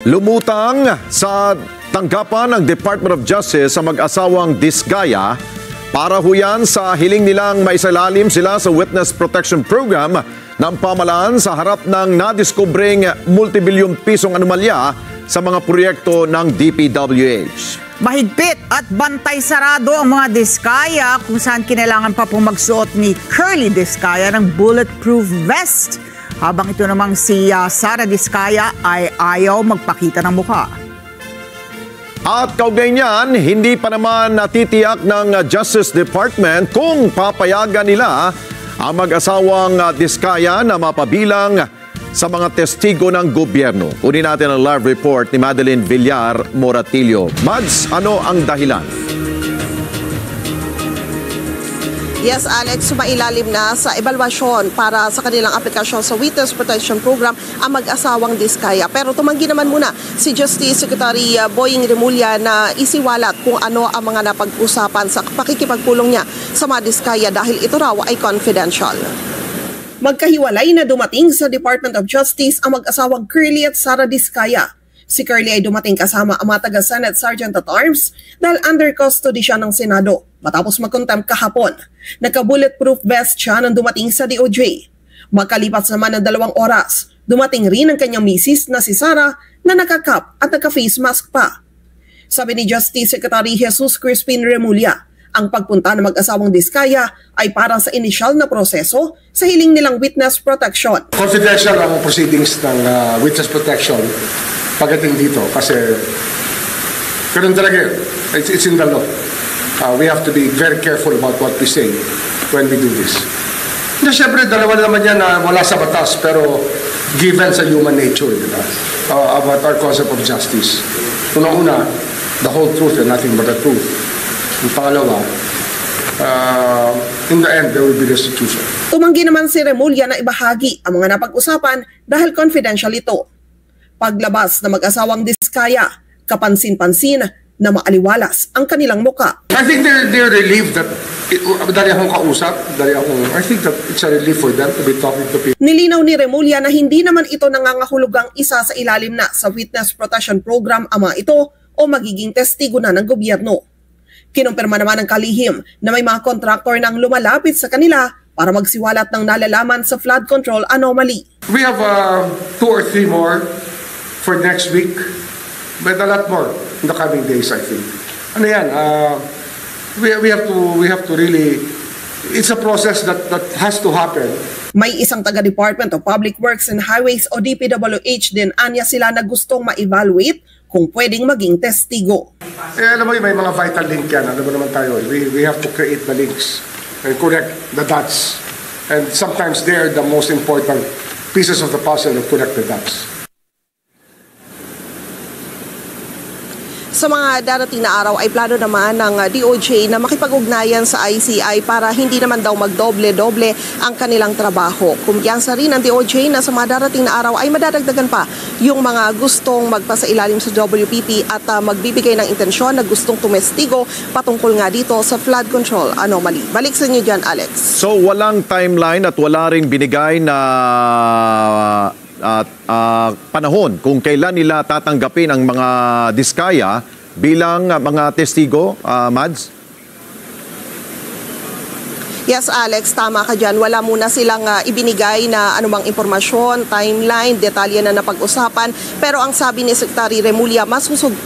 Lumutang sa tanggapan ng Department of Justice sa mag-asawang Disgaya para huyan sa hiling nilang maisalalim sila sa Witness Protection Program ng pamalaan sa harap ng nadiskubring multibilyong pisong anomalya sa mga proyekto ng DPWH. Mahigpit at bantay sarado ang mga Disgaya kung saan kinailangan pa pong magsuot ni Curly Disgaya ng bulletproof vest. Habang ito namang si Sara Disgaya ay ayaw magpakita ng mukha. At kaugnay niyan, hindi pa naman natitiyak ng Justice Department kung papayagan nila ang mag-asawang Disgaya na mapabilang sa mga testigo ng gobyerno. Kunin natin ang live report ni Madeline Villar Moratillo. Mads, ano ang dahilan? Yes, Alex, sumailalim na sa ebalwasyon para sa kanilang aplikasyon sa Witness Protection Program ang mag-asawang Disgaya. Pero tumanggi naman muna si Justice Secretary Boying Remulla na isiwalat kung ano ang mga napag-usapan sa pakikipagpulong niya sa mga Disgaya dahil ito raw ay confidential. Magkahiwalay na dumating sa Department of Justice ang mag-asawang Curly at Sara Disgaya. Si Curly ay dumating kasama ang mga taga-Senate Sergeant at Arms dahil under custody siya ng Senado matapos mag-contempt kahapon. Naka-bulletproof vest siya nang dumating sa DOJ. Makalipas naman ng 2 oras, dumating rin ang kanyang misis na si Sara na nakakap at naka-face mask pa. Sabi ni Justice Secretary Jesus Crispin Remulla, ang pagpunta ng mag-asawang Disgaya ay para sa inisyal na proseso sa hiling nilang witness protection. Confidential ang proceedings ng witness protection pagdating dito kasi ganun talaga yun. It's in the law. We have to be very careful about what we say when we do this. Na siyempre, dalawa naman yan na wala sa batas pero given sa human nature, diba? About our concept of justice. Una-una, the whole truth and nothing but the truth. Yung pangalawa, in the end, there will be restitution. Tumanggi naman si Remulla na ibahagi ang mga napag-usapan dahil confidential ito. Paglabas na mag-asawang Disgaya, kapansin-pansin na maaliwalas ang kanilang muka. I think they're relieved that dali akong kausap, I think that it's a relief for them to be talking to people. Nilinaw ni Remulla na hindi naman ito nangangahulugang isa sa ilalim na sa Witness Protection Program ang mga ito o magiging testigo na ng gobyerno. Kinumpirma naman ng kalihim na may mga kontraktor nang lumalapit sa kanila para magsiwalat ng nalalaman sa flood control anomaly. We have 2 or 3 more for next week, but a lot more in the coming days, I think. Ano yan? We have to really, it's a process that has to happen. May isang taga-Department of Public Works and Highways o DPWH din anya sila na gustong ma-evaluate kung pwedeng maging testigo. Alam mo, may mga vital link yan. Alam mo naman tayo, we have to create the links and connect the dots. And sometimes they are the most important pieces of the puzzle to connect the dots. Sa mga darating na araw ay plano naman ng DOJ na makipag-ugnayan sa ICI para hindi naman daw magdoble-doble ang kanilang trabaho. Kumpiyansa rin ng DOJ na sa mga darating na araw ay madadagdagan pa yung mga gustong magpasailalim sa WPP at magbibigay ng intensyon na gustong tumestigo patungkol nga dito sa flood control anomaly. Balik sa inyo dyan, Alex. So walang timeline at wala ring binigay na panahon kung kailan nila tatanggapin ang mga Disgaya bilang mga testigo, Mads? Yes, Alex, tama ka dyan. Wala muna silang ibinigay na anumang impormasyon, timeline, detalye na napag-usapan. Pero ang sabi ni Secretary Remulla,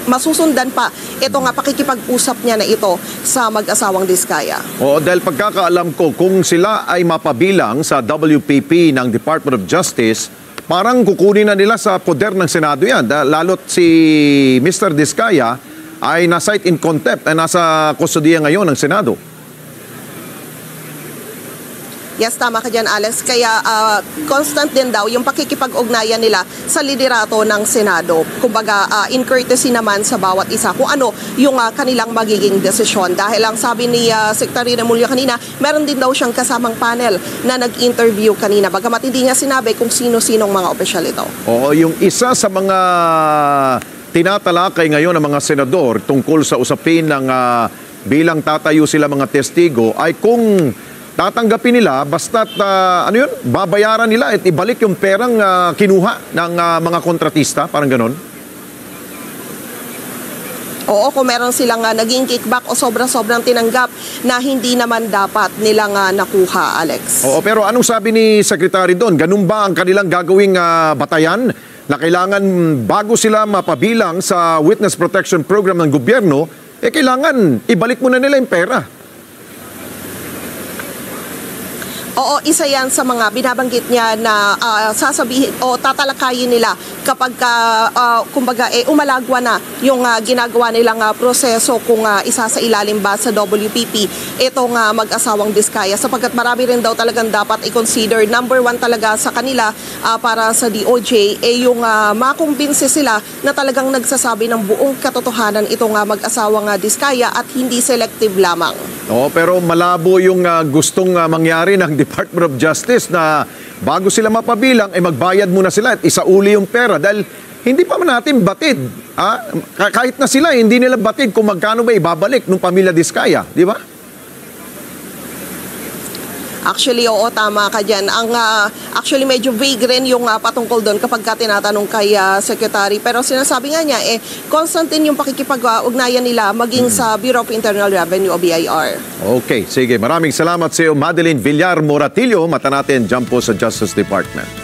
masusundan pa ito nga pakikipag-usap niya na ito sa mag-asawang Disgaya. Oo, dahil pagkakaalam ko, kung sila ay mapabilang sa WPP ng Department of Justice, parang kukunin na nila sa poder ng Senado yan. Lalo't si Mr. Disgaya ay na-cite in contempt ay nasa kustodiya ngayon ng Senado. Yes, tama ka dyan, Alex. Kaya constant din daw yung pakikipag-ugnayan nila sa liderato ng Senado. Kumbaga, in courtesy naman sa bawat isa kung ano yung kanilang magiging desisyon. Dahil ang sabi ni Secretary Remulla kanina, meron din daw siyang kasamang panel na nag-interview kanina. Bagamat hindi niya sinabi kung sino-sinong mga opisyal ito. Oo, yung isa sa mga tinatalakay ngayon ng mga senador tungkol sa usapin ng bilang tatayo sila mga testigo ay kung tatanggapin nila basta't babayaran nila at ibalik yung perang kinuha ng mga kontratista, parang ganon? Oo, kung meron silang naging kickback o sobrang tinanggap na hindi naman dapat nilang nakuha, Alex. Oo, pero anong sabi ni Secretary doon? Ganun ba ang kanilang gagawing batayan na kailangan bago sila mapabilang sa Witness Protection Program ng gobyerno, kailangan ibalik muna nila yung pera? Oo, isa yan sa mga binabanggit niya na sasabihin o tatalakayin nila kapag kumbaga umalagwa na yung ginagawa nilang proseso kung isa sa ilalim ba sa WPP itong mag-asawang Diskaya, sapagkat marami rin daw talagang dapat i-consider. Number one talaga sa kanila para sa DOJ yung makumbinse sila na talagang nagsasabi ng buong katotohanan itong mag-asawang Diskaya at hindi selective lamang. Oo, pero malabo yung gustong mangyari ng Department of Justice na bago sila mapabilang ay magbayad muna sila at isauli yung pera dahil hindi pa man natin batid. Kahit na sila, hindi nila batid kung magkano ba ibabalik ng pamilya Diskaya, di ba? Actually, oo, tama ka dyan. Actually, medyo vague rin yung patungkol doon kapag tinatanong kay Secretary. Pero sinasabi nga niya, constant din yung pakikipag-ugnayan nila maging sa Bureau of Internal Revenue o BIR. Okay, sige. Maraming salamat sa iyo, Madeline Villar Moratillo. Mata natin dyan po sa Justice Department.